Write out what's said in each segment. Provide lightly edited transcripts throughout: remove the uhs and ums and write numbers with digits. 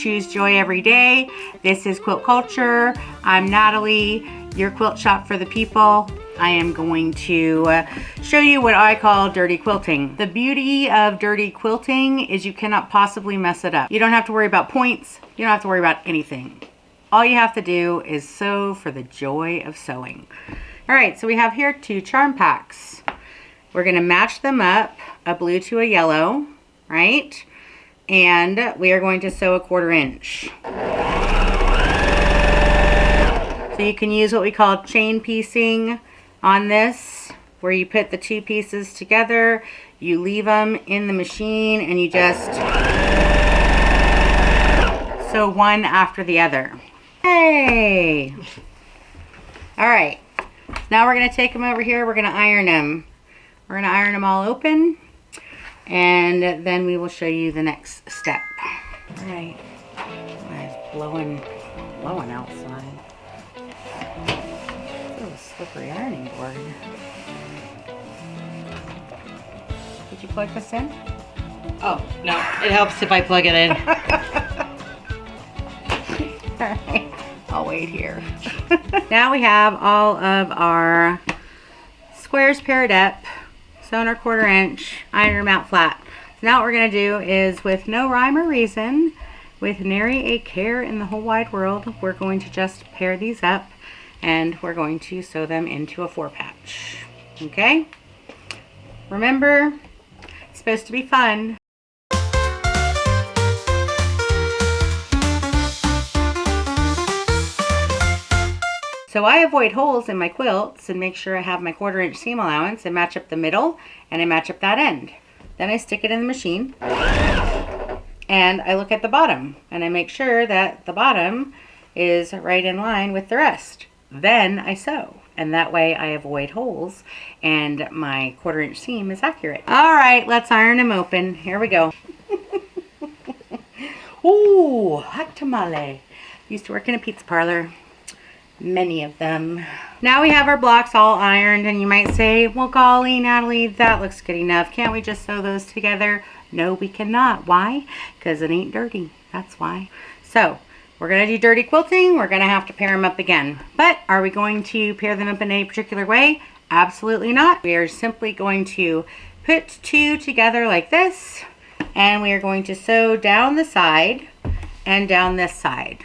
Choose joy every day. This is Quilt Culture. I'm Natalie, your quilt shop for the people. I am going to show you what I call dirty quilting. The beauty of dirty quilting is you cannot possibly mess it up. You don't have to worry about points. You don't have to worry about anything. All you have to do is sew for the joy of sewing. All right, so we have here 2 charm packs. We're gonna match them up, a blue to a yellow, right? And we are going to sew a 1/4 inch. So you can use what we call chain piecing on this, where you put the 2 pieces together, you leave them in the machine, and you just sew one after the other. Hey! All right, now we're gonna take them over here, we're gonna iron them. We're gonna iron them all open, and then we will show you the next step. All right, it's blowing outside. Oh, slippery ironing board. Did you plug this in? Oh, no, it helps if I plug it in. All right, I'll wait here. Now we have all of our squares paired up, sewn our 1/4 inch, iron them out flat. So now what we're gonna do is, with no rhyme or reason, with nary a care in the whole wide world, we're going to just pair these up and we're going to sew them into a 4-patch. Okay? Remember, it's supposed to be fun. So I avoid holes in my quilts and make sure I have my 1/4 inch seam allowance and match up the middle and I match up that end. Then I stick it in the machine and I look at the bottom and I make sure that the bottom is right in line with the rest. Then I sew, and that way I avoid holes and my 1/4 inch seam is accurate. All right, let's iron them open. Here we go. Ooh, hot tamale. Used to work in a pizza parlor. Many of them. Now we have our blocks all ironed, and you might say, well, golly, Natalie, that looks good enough. Can't we just sew those together? No, we cannot. Why? Because it ain't dirty. That's why. So we're going to do dirty quilting. We're going to have to pair them up again. But are we going to pair them up in a particular way? Absolutely not. We are simply going to put 2 together like this, and we are going to sew down the side and down this side.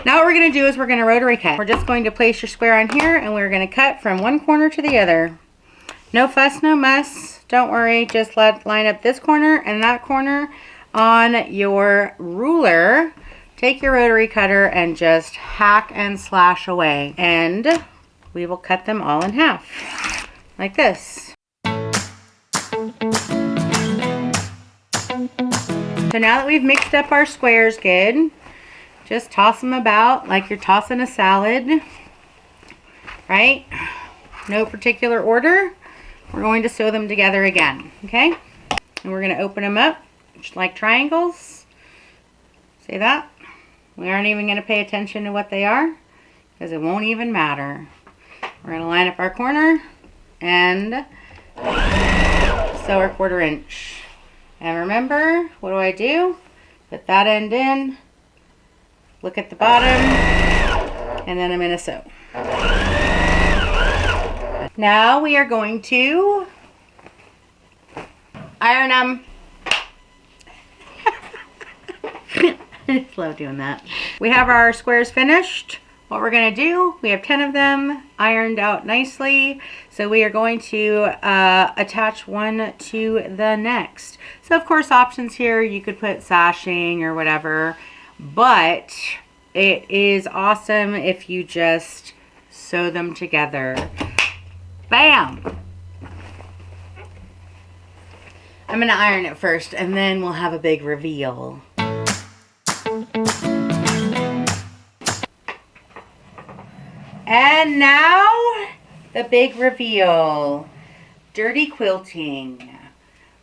Now what we're going to do is we're going to rotary cut. We're just going to place your square on here and we're going to cut from one corner to the other. No fuss, no muss. Don't worry, just line up this corner and that corner on your ruler. Take your rotary cutter and just hack and slash away. And we will cut them all in half, like this. So now that we've mixed up our squares good, just toss them about like you're tossing a salad, right? No particular order. We're going to sew them together again, okay? And we're going to open them up just like triangles. See that? We aren't even going to pay attention to what they are because it won't even matter. We're going to line up our corner and sew our 1/4 inch. And remember, what do? Put that end in. Look at the bottom, and then I'm going to sew. Now we are going to iron them. I just love doing that. We have our squares finished. What we're going to do, we have 10 of them ironed out nicely. So we are going to attach one to the next. So of course, options here, you could put sashing or whatever. But it is awesome if you just sew them together. Bam! I'm going to iron it first and then we'll have a big reveal. And now the big reveal. Dirty quilting.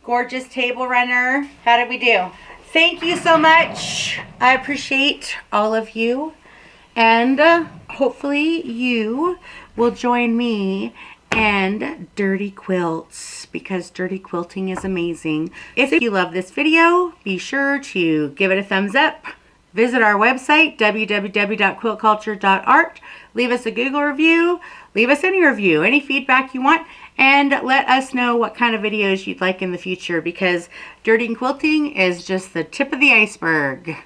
Gorgeous table runner. How did we do? Thank you so much. I appreciate all of you. And hopefully you will join me and dirty quilts, because dirty quilting is amazing. If you love this video, be sure to give it a thumbs up. Visit our website, www.quiltculture.art. Leave us a Google review. Leave us any review, any feedback you want, and let us know what kind of videos you'd like in the future, because dirty quilting is just the tip of the iceberg.